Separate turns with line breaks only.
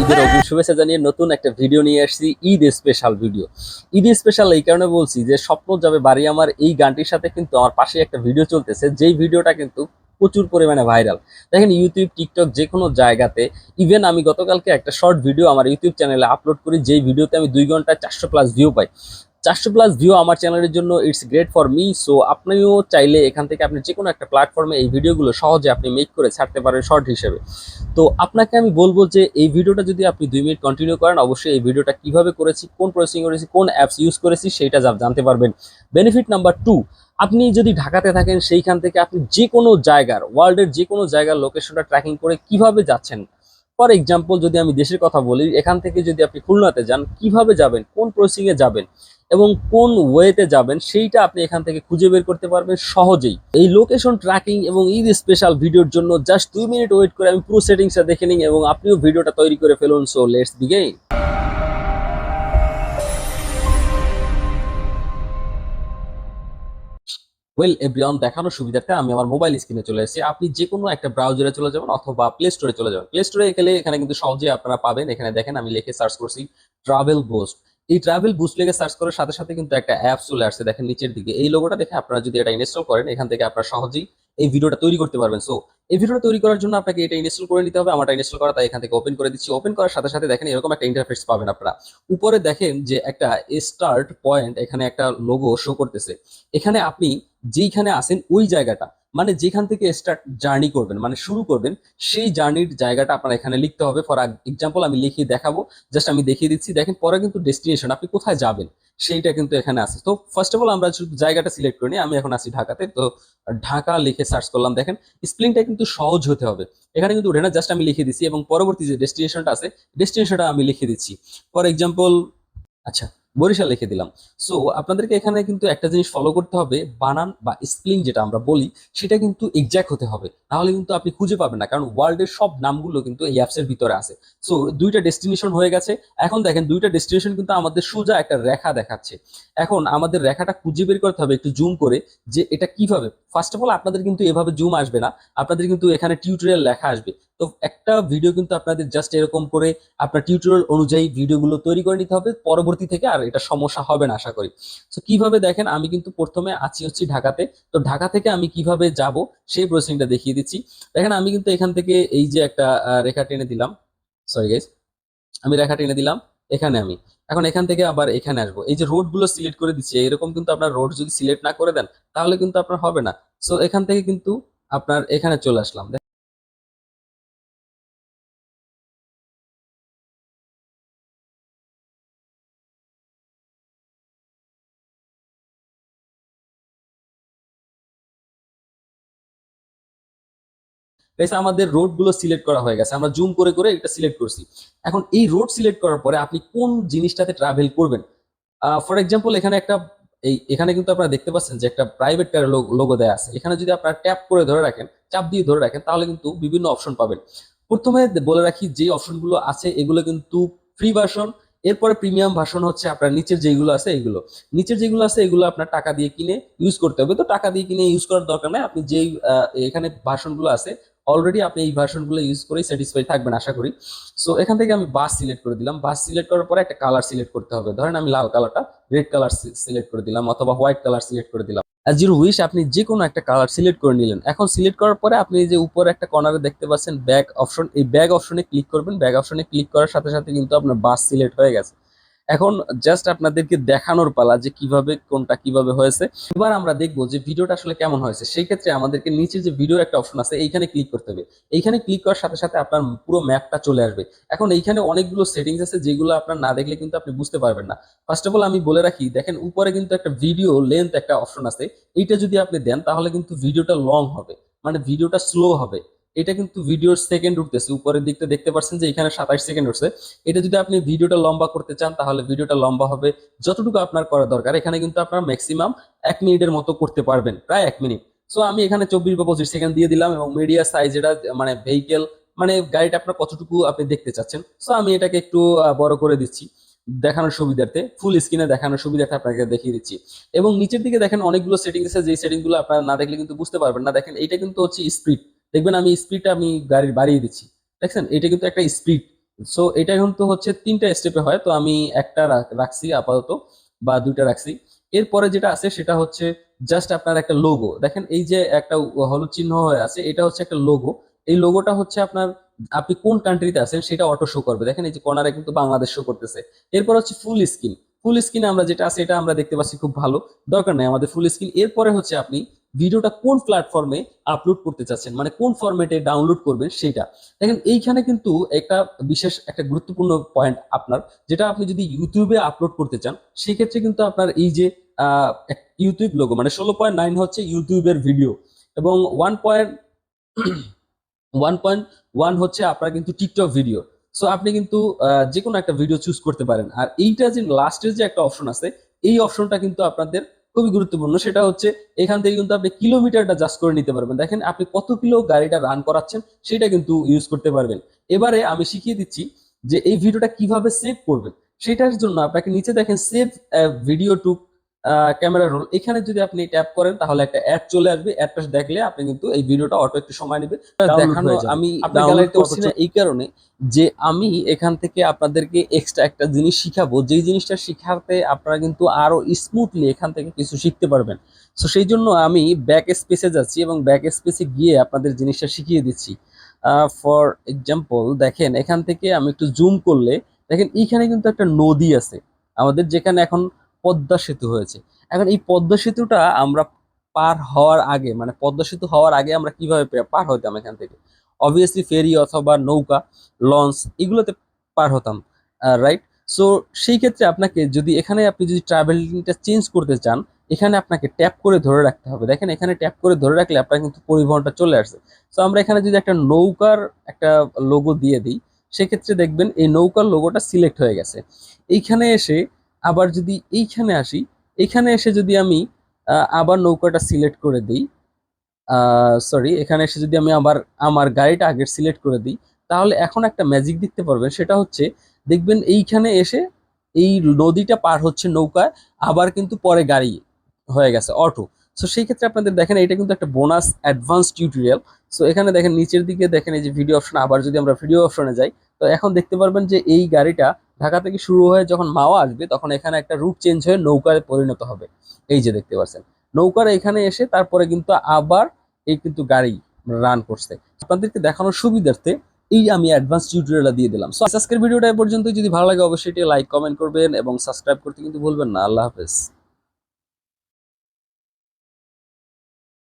ঈদের অগ্রিম শুভেচ্ছা জানিয়ে নতুন একটা ভিডিও নিয়ে আসছি, Eid special video. Eid special এই কারণে বলছি যে স্বপ্ন যাবে বাড়ি আমার এই গানটির সাথে কিন্তু আমার পাশে একটা ভিডিও চলতেছে, যেই ভিডিওটা কিন্তু প্রচুর পরিমাণে ভাইরাল। দেখেন ইউটিউব, টিকটক যে কোনো জায়গাতে, ইভেন আমি গতকালকে একটা শর্ট ভিডিও আমার ইউটিউব চ্যানেলে আপলোড করি, যেই ভিডিওতে আমি 2 ঘন্টায় 400+ ভিউ পাই। 400+ ভিউ আমার চ্যানেলের জন্য it's great for me. So আপনিও চাইলে এখান থেকে আপনি যে কোনো একটা প্ল্যাটফর্মে এই ভিডিওগুলো সহজে আপনি মেক করে ছাড়তে পারেন শর্ট হিসেবে। তো আপনাকে আমি বলবো যে এই ভিডিওটা যদি আপনি 2 মিনিট কন্টিনিউ করেন, অবশ্যই এই ভিডিওটা কিভাবে করেছি, কোন প্রসেসিং করেছি, কোন অ্যাপস ইউজ করেছি সেটা জানতে পারবেন। বেনিফিট নাম্বার 2, আপনি যদি ঢাকাতে থাকেন সেইখান থেকে আপনি যে কোনো জায়গার, ওয়ার্ল্ডের যে কোনো জায়গার লোকেশনটা ট্র্যাকিং করে কিভাবে যাচ্ছেন। ফর এক্সাম্পল যদি আমি দেশের কথা বলি, এখান থেকে যদি আপনি খুলনাতে যান কিভাবে যাবেন, কোন প্রসেসিংয়ে যাবেন এবং কোন ওয়েতে যাবেন সেইটা আপনি এখান থেকে খুঁজে বের করতে পারবেন সহজেই। এই লোকেশন ট্র্যাকিং এবং ঈদ স্পেশাল ভিডিওর জন্য জাস্ট 2 মিনিট ওয়েট করে আমি পুরো সেটিংসটা দেখে নিই এবং আপনিও ভিডিওটা তৈরি করে ফেলুন। So let's begin. Well everyone, দেখানোর সুবিধার্থে আমি আমার মোবাইল স্ক্রিনে চলে এসেছি। আপনি যে কোনো একটা ব্রাউজারে চলে যাবেন অথবা প্লে স্টোরে চলে যাবেন। প্লে স্টোরে গেলে এখানে কিন্তু সহজেই আপনারা পাবেন। এখানে দেখেন আমি লিখে সার্চ করছি ট্রাভেল বোস্ট। এই ট্রাভেল বুস্ট লিখে সার্চ করার সাথে সাথে কিন্তু একটা অ্যাপ চলে আসছে, দেখেন নিচের দিকে এই লোগোটা দেখে আপনারা যদি এটা ইনস্টল করেন, এখান থেকে আপনারা সহজেই এই ভিডিওটা তৈরি করতে পারবেন। সো এই ভিডিওটা তৈরি করার জন্য আপনাকে এটা ইনস্টল করে নিতে হবে। আমারটা ইনস্টল করা, তাই এখান থেকে ওপেন করে দিচ্ছি। ওপেন করার সাথে সাথে দেখেন এরকম একটা ইন্টারফেস পাবেন আপনারা। উপরে দেখেন যে একটা স্টার্ট পয়েন্ট, এখানে একটা লোগো শো করতেছে। এখানে আপনি যেইখানে আসেন ওই জায়গাটা, মানে যেখান থেকে স্টার্ট জার্নি করবেন, মানে শুরু করবেন, সেই জার্নির জায়গাটা আপনার এখানে লিখতে হবে। ফর এক্সাম্পল আমি লিখিয়ে দেখাবো, জাস্ট আমি দেখিয়ে দিচ্ছি। দেখেন পরে কিন্তু ডেস্টিনেশন, আপনি কোথায় যাবেন সেইটা কিন্তু এখানে আছে। তো ফার্স্ট অফ অল আমরা শুধু জায়গাটা সিলেক্ট করি, আমি এখন আছি ঢাকাতে। তো ঢাকা লিখে সার্চ করলাম। দেখেন স্পেলিংটা কিন্তু সহজ হতে হবে, এখানে কিন্তু ওঠে না, জাস্ট আমি লিখে দিচ্ছি এবং পরবর্তী যে ডেস্টিনেশনটা আছে ডেস্টিনেশনটা আমি লিখে দিচ্ছি। ফর এক্সাম্পল আচ্ছা, বরিশাল লিখে দিলাম। সো আপনাদেরকে এখানে কিন্তু একটা জিনিস ফলো করতে হবে, বানান বা স্পেলিং যেটা আমরা বলি সেটা কিন্তু এক্সাক্ট হতে হবে, নাহলে কিন্তু আপনি খুঁজে পাবেন না, কারণ ওয়ার্ল্ডের সব নামগুলো কিন্তু এই অ্যাপসের ভিতরে আছে। সো 2টা ডেস্টিনেশন হয়ে গেছে। এখন দেখেন 2টা ডেস্টিনেশন কিন্তু আমাদের সোজা একটা রেখা দেখাচ্ছে। এখন আমাদের রেখাটা খুঁজে বের করতে হবে একটু জুম করে, যে এটা কিভাবে। ফার্স্ট অফ অল আপনাদের কিন্তু এভাবে জুম আসবে না, আপনাদের কিন্তু এখানে টিউটোরিয়াল লেখা আসবে। তো একটা ভিডিও কিন্তু আপনাদের জাস্ট এরকম করে আপনার টিউটোরিয়াল অনুযায়ী ভিডিওগুলো তৈরি করে নিতে হবে পরবর্তী থেকে, আর এটা সমস্যা হবে না আশা করি। তো কিভাবে দেখেন, আমি কিন্তু প্রথমে আছি হচ্ছে ঢাকাতে। তো ঢাকা থেকে আমি কিভাবে যাব সেই প্রসেসিংটা দেখিয়ে দিচ্ছি। দেখেন আমি কিন্তু এখান থেকে এই যে একটা রেখা টেনে দিলাম, সরি গাইস, আমি রেখা টেনে দিলাম এখানে। আমি এখন এখান থেকে আবার এখানে আসবো, এই যে রোড গুলো সিলেক্ট করে দিচ্ছি। এরকম কিন্তু আপনার রোড যদি সিলেক্ট না করে দেন তাহলে কিন্তু আপনার হবে না। সো এখান থেকে কিন্তু আপনার এখানে চলে আসলাম। গাইস আমাদের রোড গুলো সিলেক্ট করা হয়ে গেছে, আমরা জুম করে করে এটা সিলেক্ট করছি। এখন এই রোড সিলেক্ট করার পরে আপনি কোন জিনিসটাতে ট্রাভেল করবেন, ফর এক্সাম্পল এখানে একটা, এখানে কিন্তু আপনারা দেখতে পাচ্ছেন যে একটা প্রাইভেট কারের লোগো দেয়া আছে। এখানে যদি আপনারা ট্যাপ করে ধরে রাখেন, চাপ দিয়ে ধরে রাখেন, তাহলে কিন্তু বিভিন্ন অপশন পাবেন। প্রথমে বলে রাখি যে অপশনগুলো আছে এগুলো কিন্তু ফ্রি ভার্সন। এরপরে প্রিমিয়াম ভার্সন হচ্ছে আপনার নিচের যেগুলো আছে এগুলো। নিচের যেগুলো আছে এগুলো আপনার টাকা দিয়ে কিনে ইউজ করতে হবে। তো টাকা দিয়ে কিনে ইউজ করার দরকার নাই, আপনি যেই এখানে ভার্সনগুলো আছে অলরেডি আপনি এই ভার্সনগুলো ইউজ করেই স্যাটিসফাই থাকবেন আশা করি। সো এখান থেকে আমি বাস সিলেক্ট করে দিলাম। বাস সিলেক্ট করার পরে একটা কালার সিলেক্ট করতে হবে, ধরেন আমি লাল কালারটা, রেড কালার সিলেক্ট করে দিলাম অথবা হোয়াইট কালার সিলেক্ট করে দিলাম। অ্যাজ ইউর উইশ, আপনি যে কোনো একটা কালার সিলেক্ট করে নিলেন। এখন সিলেক্ট করার পরে আপনি যে উপরে একটা কর্নারে দেখতে পাচ্ছেন ব্যাগ অপশন, এই ব্যাগ অপশনে ক্লিক করবেন। ব্যাগ অপশনে ক্লিক করার সাথে সাথে কিন্তু আপনার বাস সিলেক্ট হয়ে গেছে। এখন জাস্ট আপনাদেরকে দেখানোর পালা যে কিভাবে কোনটা কিভাবে হয়েছে। এবার আমরা দেখবো যে ভিডিওটা আসলে কেমন হয়েছে। সেই ক্ষেত্রে আমাদেরকে নিচে যে ভিডিওর একটা অপশন আছে এইখানে ক্লিক করতে হবে। এইখানে ক্লিক করার সাথে সাথে আপনার পুরো ম্যাপটা চলে আসবে। এখন এইখানে অনেকগুলো সেটিংস আছে যেগুলো আপনার না দেখলে কিন্তু আপনি বুঝতে পারবেন না। ফার্স্ট অফ অল আমি বলে রাখি, দেখেন উপরে কিন্তু একটা ভিডিও লেন্থ একটা অপশন আছে। এইটা যদি আপনি দেন তাহলে কিন্তু ভিডিওটা লং হবে, মানে ভিডিওটা স্লো হবে। এটা কিন্তু ভিডিওর সেকেন্ড উঠতেছে, উপরের দিকটা দেখতে পাচ্ছেন যে এখানে 27 সেকেন্ড উঠছে। এটা যদি আপনি ভিডিওটা লম্বা করতে চান তাহলে ভিডিওটা লম্বা হবে যতটুকু আপনার করা দরকার। এখানে কিন্তু আপনার ম্যাক্সিমাম 1 মিনিটের মতো করতে পারবেন, প্রায় 1 মিনিট। সো আমি এখানে 24 বা 25 সেকেন্ড দিয়ে দিলাম এবং মিডিয়া সাইজ এটা মানে ভেহিকেল, মানে গাড়িটা আপনার কতটুকু আপনি দেখতে চাচ্ছেন। সো আমি এটাকে একটু বড় করে দিচ্ছি দেখানোর সুবিধার্থে, ফুল স্ক্রিনে দেখানোর সুবিধার্থে আপনাকে দেখিয়ে দিচ্ছি। এবং নিচের দিকে দেখেন অনেকগুলো সেটিং আছে, যে সেটিং গুলো আপনারা না দেখলে কিন্তু বুঝতে পারবেন না। দেখেন এটা কিন্তু হচ্ছে স্পিড, দেখবেন আমি স্পিডটা আমি গাড়ির বাড়িয়ে দিচ্ছি, দেখছেন এটা কিন্তু একটা স্পিড। সো এটা কিন্তু হচ্ছে 3টা স্টেপে হয়, তো আমি একটা রাখছি আপাতত, বা 2টা রাখছি। এরপরে যেটা আছে সেটা হচ্ছে জাস্ট আপনার একটা লোগো, দেখেন এই যে একটা হলুদ চিহ্ন হয়ে আছে, এটা হচ্ছে একটা লোগো। এই লোগোটা হচ্ছে আপনার, আপনি কোন কান্ট্রিতে আছেন সেটা অটো শো করবে, দেখেন এই যে কর্নারে কিন্তু বাংলাদেশ শো করতেছে। এরপর হচ্ছে ফুল স্ক্রিন। ফুল স্ক্রিনে আমরা যেটা আছে এটা আমরা দেখতে পাচ্ছি, খুব ভালো, দরকার নেই আমাদের ফুল স্ক্রিন। এরপরে হচ্ছে আপনি ভিডিওটা কোন প্ল্যাটফর্মে আপলোড করতে চাচ্ছেন, মানে কোন ফরম্যাটে ডাউনলোড করবেন সেটা। দেখেন এইখানে কিন্তু একটা বিশেষ একটা গুরুত্বপূর্ণ পয়েন্ট আপনার, যেটা আপনি যদি ইউটিউবে আপলোড করতে চান সেক্ষেত্রে কিন্তু আপনার এই যে ইউটিউব লোগো, মানে 16.9 হচ্ছে ইউটিউবের ভিডিও, এবং 1.1 হচ্ছে আপনার কিন্তু টিকটক ভিডিও। সো আপনি কিন্তু যে কোনো একটা ভিডিও চুজ করতে পারেন। আর এইটা যে লাস্টের যে একটা অপশন আছে, এই অপশনটা কিন্তু আপনাদের খুবই গুরুত্বপূর্ণ, সেটা হচ্ছে এখান থেকে কিন্তু আপনি কিলোমিটারটা জাস্ট করে নিতে পারবেন, দেখেন আপনি কত কিলো গাড়িটা রান করাচ্ছেন সেটা কিন্তু ইউজ করতে পারবেন। এবারে আমি শিখিয়ে দিচ্ছি যে এই ভিডিওটা কিভাবে সেভ করবেন। সেটার জন্য আপনাকে নিচে দেখেন save video to camera roll, এখানে যদি আপনি ট্যাপ করেন তাহলে একটা অ্যাড চলে আসবে, অ্যাডটা দেখলে আপনি কিন্তু এই ভিডিওটা অটো একটু সময় নেবে দেখানো। আমি গ্যালারিতে করছি না এই কারণে যে আমি এখান থেকে আপনাদেরকে এক্সট্রা একটা জিনিস শিখাবো, যেই জিনিসটা শিখাতে আপনারা কিন্তু আরো স্মুথলি এখান থেকে কিছু শিখতে পারবেন। তো সেই জন্য আমি ব্যাক স্পেসে যাচ্ছি এবং ব্যাক স্পেসে গিয়ে আপনাদের জিনিসটা শিখিয়ে দিচ্ছি। ফর এক্সাম্পল দেখেন এখান থেকে আমি একটু জুম করলে দেখেন এইখানে কিন্তু একটা নদী আছে আমাদের, যেখানে এখন পদ্মা সেতু হয়েছে। এখন এই পদ্মা সেতুটা আমরা পার হওয়ার আগে, মানে পদ্মা সেতু হওয়ার আগে আমরা কিভাবে পার হতাম এখান থেকে? অবভিয়াসলি ফেরি অথবা নৌকা, লঞ্চ, এগুলোতে পার হতাম, রাইট? সো সেই ক্ষেত্রে আপনাকে যদি এখানে আপনি যদি ট্রাভেলিংটা চেঞ্জ করতে চান, এখানে আপনাকে ট্যাপ করে ধরে রাখতে হবে। দেখেন এখানে ট্যাপ করে ধরে রাখলে আপনার কিন্তু পরিবহনটা চলে আসছে। সো আমরা এখানে যদি একটা নৌকার একটা লোগো দিয়ে দিই, সেক্ষেত্রে দেখবেন এই নৌকার লোগোটা সিলেক্ট হয়ে গেছে। এইখানে এসে আবার যদি এইখানে আসি, এখানে এসে যদি আমি আবার নৌকাটা সিলেক্ট করে দিই, সরি, এখানে এসে যদি আমি আবার আমার গাড়িটা আগে সিলেক্ট করে দিই, তাহলে এখন একটা ম্যাজিক দেখতে পারবেন, সেটা হচ্ছে দেখবেন এইখানে এসে এই নদীটা পার হচ্ছে নৌকায়, আবার কিন্তু পরে গাড়ি হয়ে গেছে অটো। সো সেই ক্ষেত্রে আপনাদের দেখেন এটা কিন্তু একটা বোনাস অ্যাডভান্স টিউটোরিয়াল। সো এখানে দেখেন নিচের দিকে দেখেন এই যে ভিডিও অপশন, আবার যদি আমরা ভিডিও অপশনে যাই, তো এখন দেখতে পারবেন যে এই গাড়িটা ঢাকা থেকে শুরু হয়ে যখন মাওয়া আসবে তখন এখানে একটা রুট চেঞ্জ হয়ে নৌকায় পরিণত হবে। এই যে দেখতে পাচ্ছেন নৌকার এখানে এসে তারপরে কিন্তু আবার এই কিন্তু গাড়ি রান করছে। আপনাদেরকে দেখানোর সুবিধার্থে এই আমি অ্যাডভান্স টিউটোরিয়ালটা দিয়ে দিলাম। সো আজকের ভিডিওটা এ পর্যন্ত, যদি ভালো লাগে অবশ্যই লাইক কমেন্ট করবেন এবং সাবস্ক্রাইব করতে কিন্তু ভুলবেন না। আল্লাহ হাফেজ।